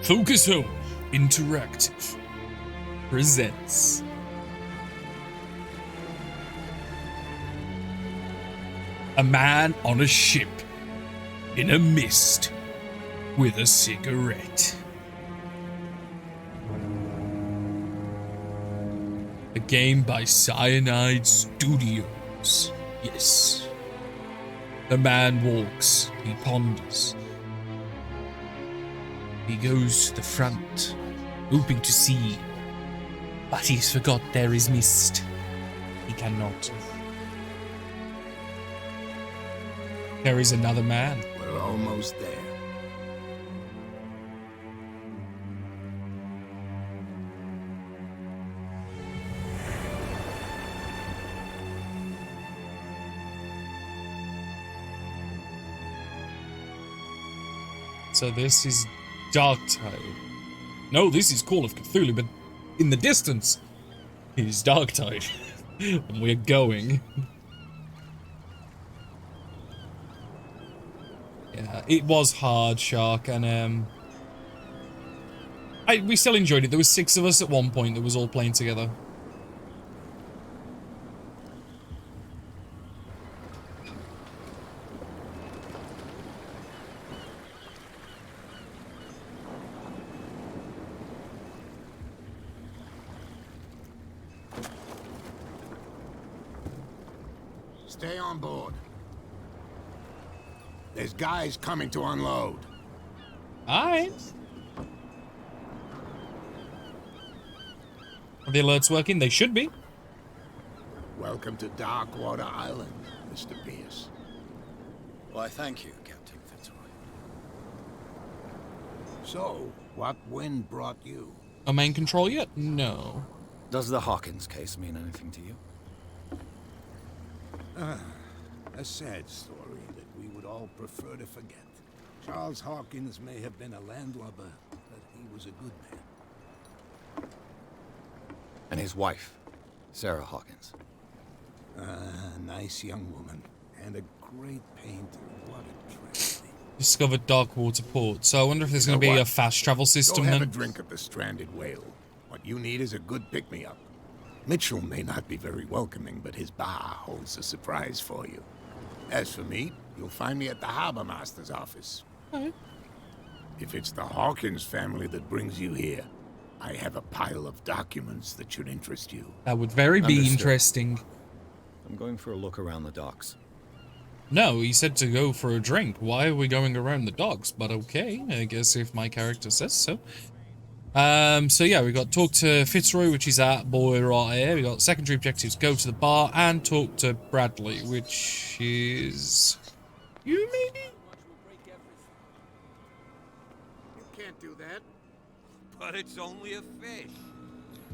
Focus Home Interactive presents a man on a ship in a mist with a cigarette. A game by Cyanide Studios. Yes. The man walks, he ponders. He goes to the front, hoping to see, but he's forgot there is mist. He cannot. There is another man. We're almost there. So this is Dark Tide. No, this is Call of Cthulhu, but in the distance is Dark Tide. And we're going. Yeah, it was hard, Shark, and we still enjoyed it. There was 6 of us at one point that was all playing together. Stay on board. There's guys coming to unload. Alright. Are the alerts working? They should be. Welcome to Darkwater Island, Mr. Pierce. Why, thank you, Captain Fitzroy. So, what wind brought you? A main control yet? No. Does the Hawkins case mean anything to you? A sad story that we would all prefer to forget. Charles Hawkins may have been a landlubber, but he was a good man. And his wife, Sarah Hawkins. A nice young woman, and a great painter. What a tragedy. Discovered Darkwater Port. So I wonder if there's going to be a fast travel system Go have then. a drink at the stranded whale. What you need is a good pick-me-up. Mitchell may not be very welcoming, but his bar holds a surprise for you. As for me, you'll find me at the harbor master's office. Alright. If it's the Hawkins family that brings you here, I have a pile of documents that should interest you. That would very be Understood. interesting. I'm going for a look around the docks. No, he said to go for a drink. Why are we going around the docks? But okay, I guess if my character says so. So yeah, we got talk to Fitzroy, which is that boy right here. We got secondary objectives, go to the bar and talk to Bradley, which is you maybe? You can't do that. But it's only a fish.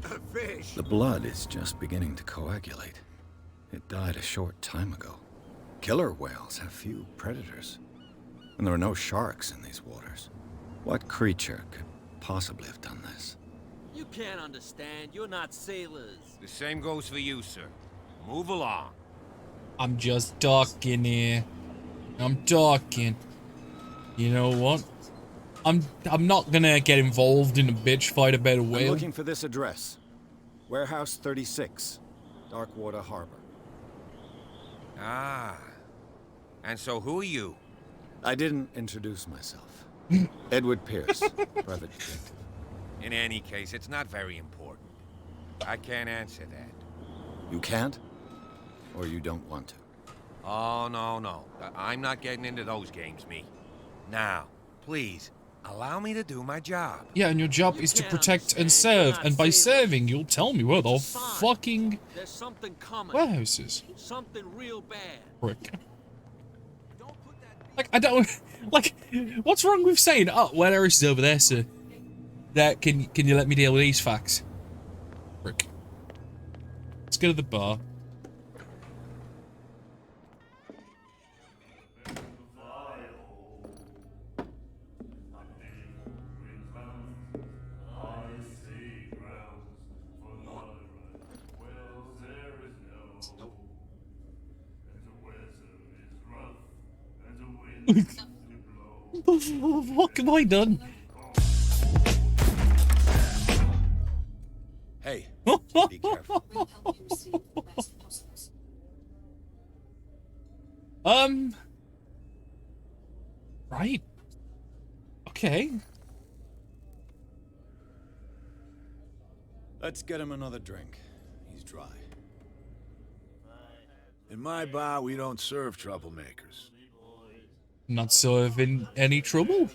A fish? The blood is just beginning to coagulate. It died a short time ago. Killer whales have few predators. And there are no sharks in these waters. What creature could possibly have done this? You can't understand. You're not sailors. The same goes for you, sir. Move along. I'm just talking here. I'm talking. You know what? I'm not gonna get involved in a bitch fight about a I'm whale. looking for this address. Warehouse 36, Darkwater Harbor. Ah. And so who are you? I didn't introduce myself. Edward Pierce, private detective. In any case, it's not very important. I can't answer that. You can't? Or you don't want to? Oh, no. I'm not getting into those games, me. Now, please, allow me to do my job. Yeah, and your job is to protect and serve, and by serving, you'll tell me where the fucking There's something coming. warehouse is. Something real bad. Frick. Like, I don't... Like, what's wrong with saying, oh, warehouse is over there, sir? That, can you let me deal with these facts? Frick. Let's go to the bar. What have I done? Right. Okay. Let's get him another drink. He's dry. In my bar, we don't serve troublemakers. Not serving any trouble.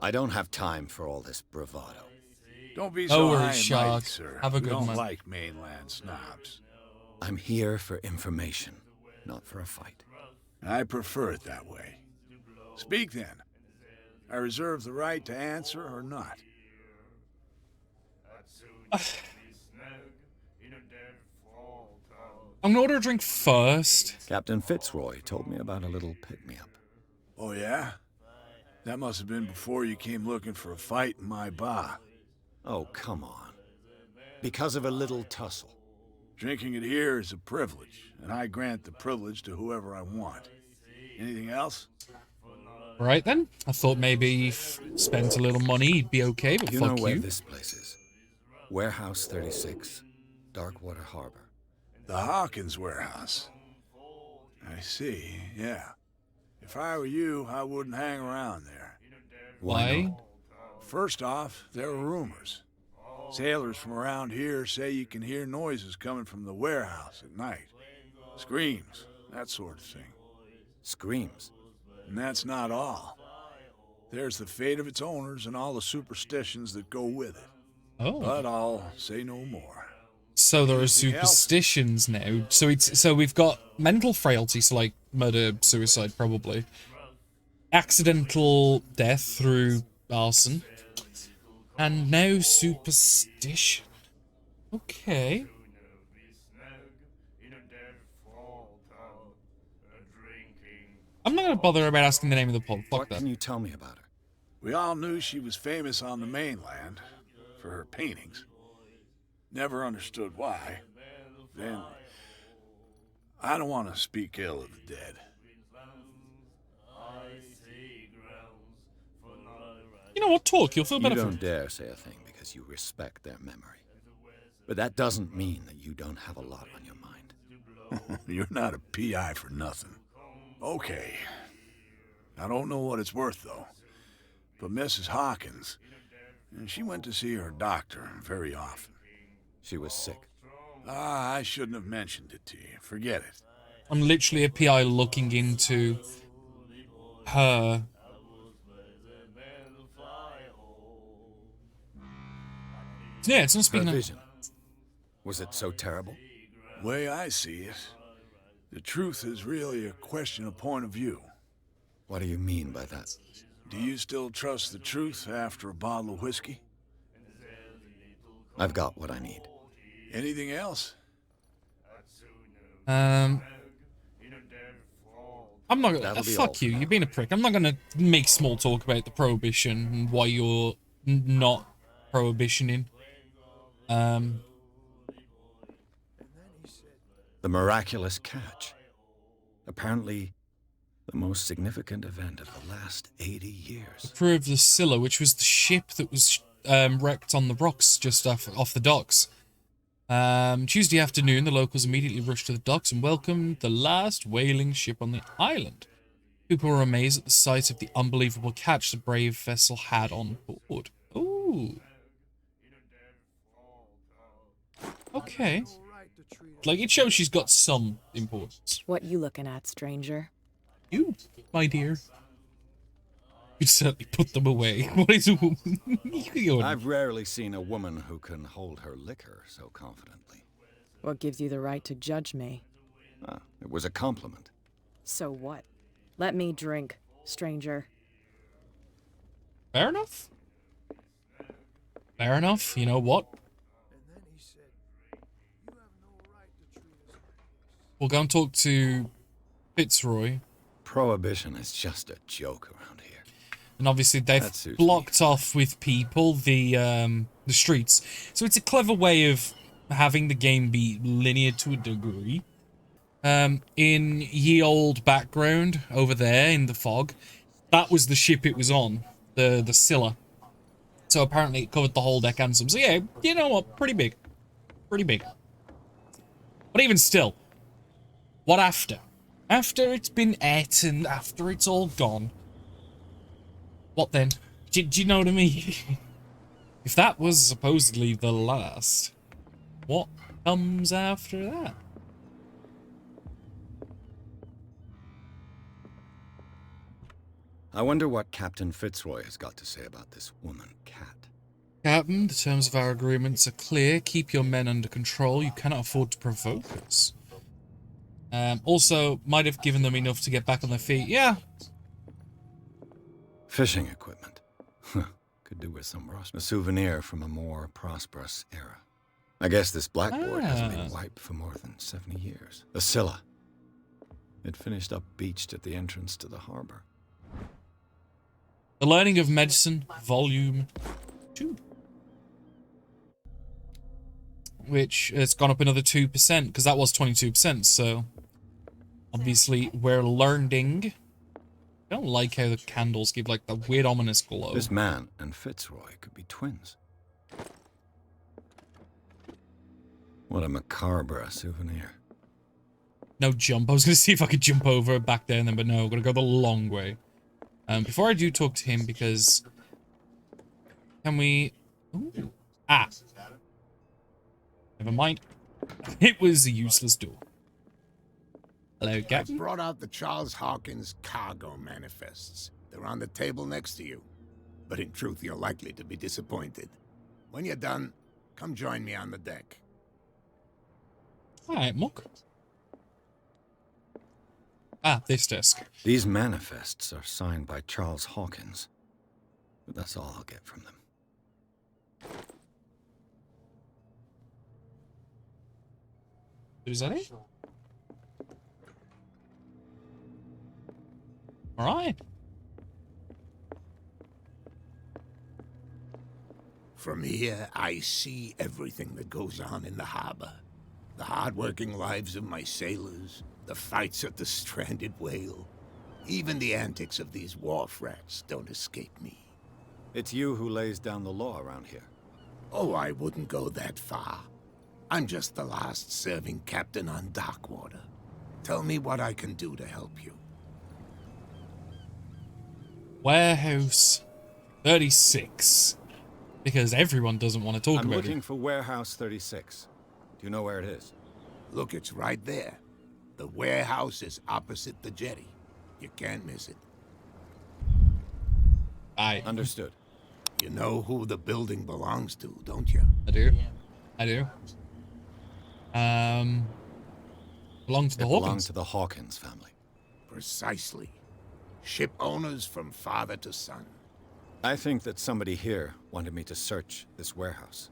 I don't have time for all this bravado. Don't be No so worries, high and Shark. mighty, sir. Have a We good don't one. like mainland snobs. I'm here for information, not for a fight. I prefer it that way. Speak then. I reserve the right to answer or not. I'm gonna order a drink first. Captain Fitzroy told me about a little pick-me-up. Oh, yeah? That must have been before you came looking for a fight in my bar. Oh, come on. Because of a little tussle. Drinking it here is a privilege, and I grant the privilege to whoever I want. Anything else? Right then. I thought maybe if spent a little money, he'd be okay, but You know fuck where you. this place is? Warehouse 36, Darkwater Harbor. The Hawkins warehouse. I see, yeah. If I were you, I wouldn't hang around there. Why? First off, there are rumors. Sailors from around here say you can hear noises coming from the warehouse at night. Screams, that sort of thing. Screams. And that's not all. There's the fate of its owners and all the superstitions that go with it. Oh. But I'll say no more. So there are Anything else? superstitions now. So we've got mental frailty, so like murder, suicide, probably. Accidental death through arson. And now superstition. Okay. I'm not gonna bother about asking the name of the pub. Fuck What that. can you tell me about her? We all knew she was famous on the mainland for her paintings. Never understood why. Then, I don't want to speak ill of the dead. You know what? Talk. You'll feel You better for don't it. dare say a thing because you respect their memory. But that doesn't mean that you don't have a lot on your mind. You're not a PI for nothing. Okay. I don't know what it's worth, though. But Mrs. Hawkins, and she went to see her doctor very often. She was sick. Ah, I shouldn't have mentioned it to you. Forget it. I'm literally a PI looking into her. Yeah, it's not Her speaking of... vision. Was it so terrible? Way I see it, the truth is really a question of point of view. What do you mean by that? Do you still trust the truth after a bottle of whiskey? I've got what I need. Anything else? I'm not gonna... That'll be fuck all you, for you've now. been a prick. I'm not gonna make small talk about the prohibition and why you're not prohibitioning. The miraculous catch. Apparently, the most significant event of the last 80 years. Crew of the Scylla, which was the ship that was wrecked on the rocks just off the docks. Tuesday afternoon, the locals immediately rushed to the docks and welcomed the last whaling ship on the island. People were amazed at the sight of the unbelievable catch the brave vessel had on board. Ooh. Okay. Like, it shows she's got some importance. What you looking at, stranger? You, my dear. You certainly put them away. What is a woman? I've rarely seen a woman who can hold her liquor so confidently. What gives you the right to judge me? Ah, it was a compliment. So what? Let me drink, stranger. Fair enough. Fair enough. You know what? We'll go and talk to Fitzroy. Prohibition is just a joke around here. And obviously they've That suits blocked off with people the streets. So it's a clever way of having the game be linear to a degree. In ye old background over there in the fog, that was the ship it was on, the Scylla. So apparently it covered the whole deck and some. So yeah, you know what? Pretty big. Pretty big. But even still, what after? After it's been ate and after it's all gone, what then? Do you know what I mean? If that was supposedly the last, what comes after that? I wonder what Captain Fitzroy has got to say about this woman, Cat. Captain, the terms of our agreements are clear. Keep your men under control. You cannot afford to provoke us. Also, might have given them enough to get back on their feet. Yeah. Fishing equipment. Could do with some rust. A souvenir from a more prosperous era. I guess this blackboard hasn't been wiped for more than 70 years. A Scylla. It finished up beached at the entrance to the harbor. The Learning of Medicine, Volume 2. Which has gone up another 2%, because that was 22%, so... Obviously, we're learning. I don't like how the candles give, like, the weird ominous glow. This man and Fitzroy could be twins. What a macabre souvenir. No jump. I was going to see if I could jump over back there, and then, but no, I'm going to go the long way. Before I do talk to him, because... Can we... Ooh. Ah. Never mind. It was a useless door. Hello, I Captain. brought out the Charles Hawkins cargo manifests. They're on the table next to you. But in truth, you're likely to be disappointed. When you're done, come join me on the deck. Alright, Mook. Ah, this desk. These manifests are signed by Charles Hawkins. But that's all I'll get from them. Is that it? Alright. From here, I see everything that goes on in the harbor. The hard-working lives of my sailors, the fights at the stranded whale. Even the antics of these wharf rats don't escape me. It's you who lays down the law around here. Oh, I wouldn't go that far. I'm just the last serving captain on Darkwater. Tell me what I can do to help you. Warehouse 36. Because everyone doesn't want to talk I'm about looking it. for Warehouse 36. Do you know where it is? Look, it's right there. The warehouse is opposite the jetty. You can't miss it. Understood. You know who the building belongs to, don't you? I do. I do. Belong to the It Hawkins. belonged to the Hawkins family. Precisely. Ship owners from father to son. I think that somebody here wanted me to search this warehouse.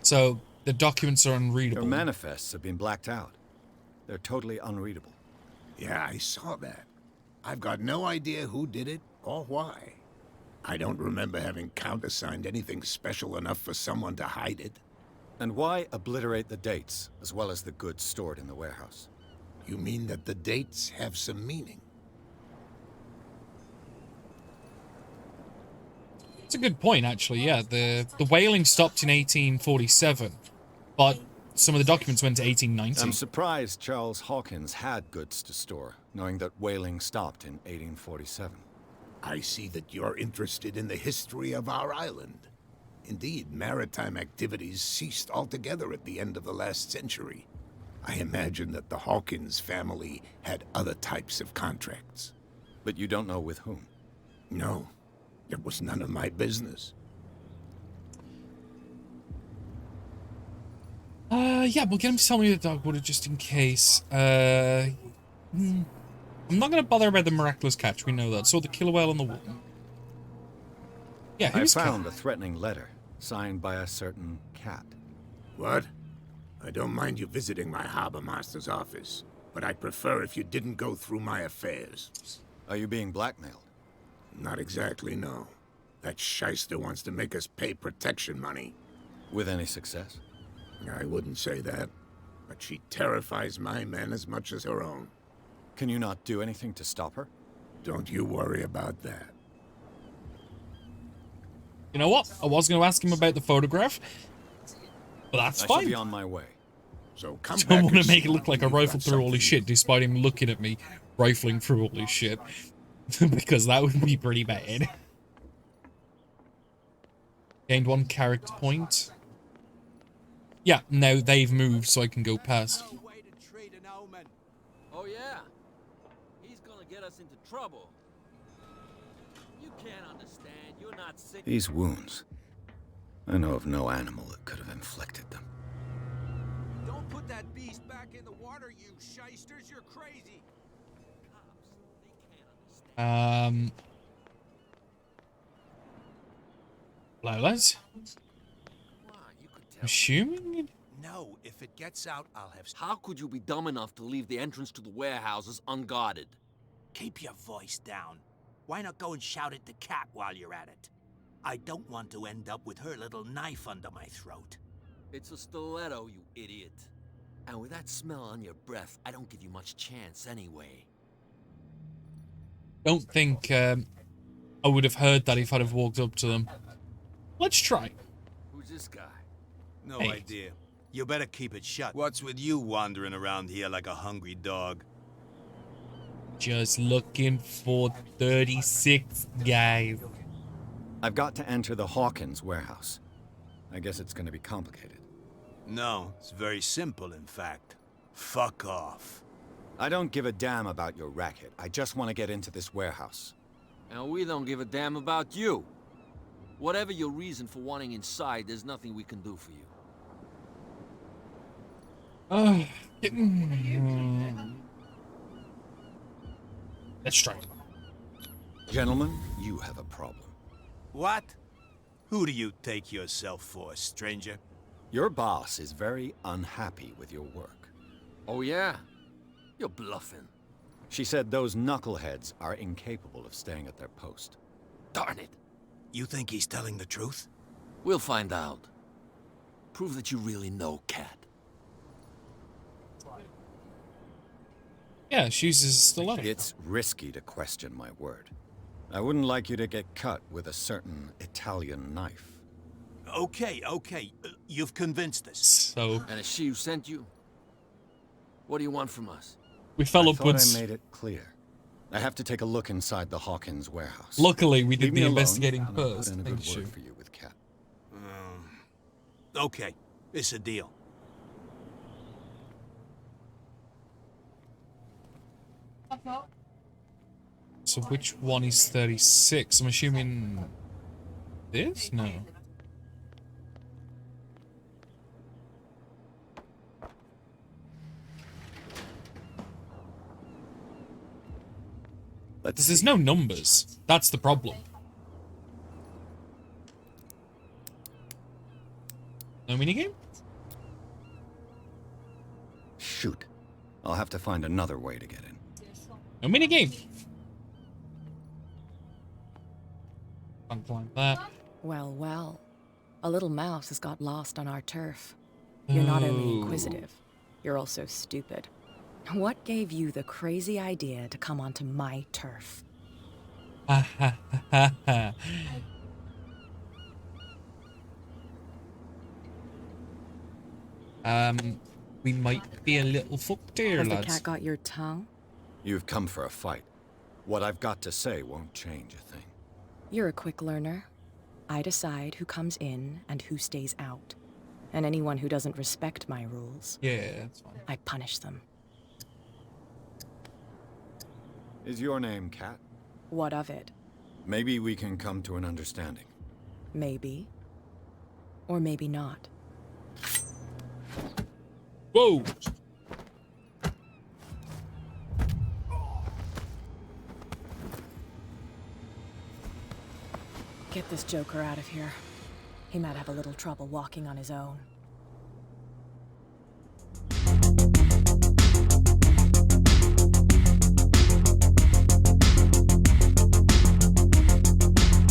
So, the documents are Your unreadable. manifests have been blacked out. They're totally unreadable. Yeah, I saw that. I've got no idea who did it or why. I don't remember having countersigned anything special enough for someone to hide it. And why obliterate the dates, as well as the goods stored in the warehouse? You mean that the dates have some meaning? It's a good point, actually, yeah. The whaling stopped in 1847, but some of the documents went to 1890. I'm surprised Charles Hawkins had goods to store, knowing that whaling stopped in 1847. I see that you're interested in the history of our island. Indeed, maritime activities ceased altogether at the end of the last century. I imagine that the Hawkins family had other types of contracts. But you don't know with whom? No, it was none of my business. Yeah, we'll get him to tell me the dog water just in case. I'm not gonna bother about the miraculous catch, we know that. So the killer whale on the wall. Yeah, I who's found a threatening letter, signed by a certain Cat. What? I don't mind you visiting my harbor master's office, but I'd prefer if you didn't go through my affairs. Are you being blackmailed? Not exactly, no. That shyster wants to make us pay protection money. With any success? I wouldn't say that, but she terrifies my men as much as her own. Can you not do anything to stop her? Don't you worry about that. You know what? I was going to ask him about the photograph, but that's I shall fine. be on my way. So come Don't back want to and make see it look me. like I We've rifled got through all something his shit, despite him looking at me rifling through all his shit. Because that would be pretty bad. Gained 1 character point. Yeah, now they've moved, so I can go past. No way to treat an omen. Oh yeah? He's gonna get us into trouble. You can't understand. You're not sick. These wounds. I know of no animal that could have inflicted them. Don't put that beast back in the water, you shysters. You're crazy. Cops, they can't understand. Hello, lads. Wow, you could tell. Assuming? No, if it gets out, I'll have... How could you be dumb enough to leave the entrance to the warehouses unguarded? Keep your voice down. Why not go and shout at the cat while you're at it? I don't want to end up with her little knife under my throat. It's a stiletto, you idiot. And with that smell on your breath, I don't give you much chance anyway. Don't think I would have heard that if I'd have walked up to them. Let's try. Who's this guy? No Hey. idea. You better keep it shut. What's with you wandering around here like a hungry dog? Just looking for 36 guys. I've got to enter the Hawkins warehouse. I guess it's going to be complicated. No, it's very simple, in fact. Fuck off. I don't give a damn about your racket. I just want to get into this warehouse. And we don't give a damn about you. Whatever your reason for wanting inside, there's nothing we can do for you. Let's try. Gentlemen, you have a problem. What? Who do you take yourself for, stranger? Your boss is very unhappy with your work. Oh yeah? You're bluffing. She said those knuckleheads are incapable of staying at their post. Darn it. You think he's telling the truth? We'll find out. Prove that you really know Cat. Yeah, she uses a stiletto. It's risky to question my word. I wouldn't like you to get cut with a certain Italian knife. Okay. You've convinced us. So And it's she who sent you? What do you want from us? we fell I thought upwards. I made it clear. I have to take a look inside the Hawkins warehouse. Luckily, we did Leave me the alone, investigating and I'll put first. in a Thank good you. word for you with Cat. Okay, it's a deal. So which one is 36? I'm assuming this? No. Let's There's see. no numbers. That's the problem. No minigame? Shoot. I'll have to find another way to get in. No minigame. Can't climb that. Well, well. A little mouse has got lost on our turf. You're not only Ooh. inquisitive, you're also stupid. What gave you the crazy idea to come onto my turf? Ha ha ha ha. We might be a little fucked here, Has the lads. cat got your tongue? You've come for a fight. What I've got to say won't change a thing. You're a quick learner. I decide who comes in and who stays out. And anyone who doesn't respect my rules, Yeah, that's fine. I punish them. Is your name Cat? What of it? Maybe we can come to an understanding. Maybe. Or maybe not. Whoa! Get this joker out of here. He might have a little trouble walking on his own.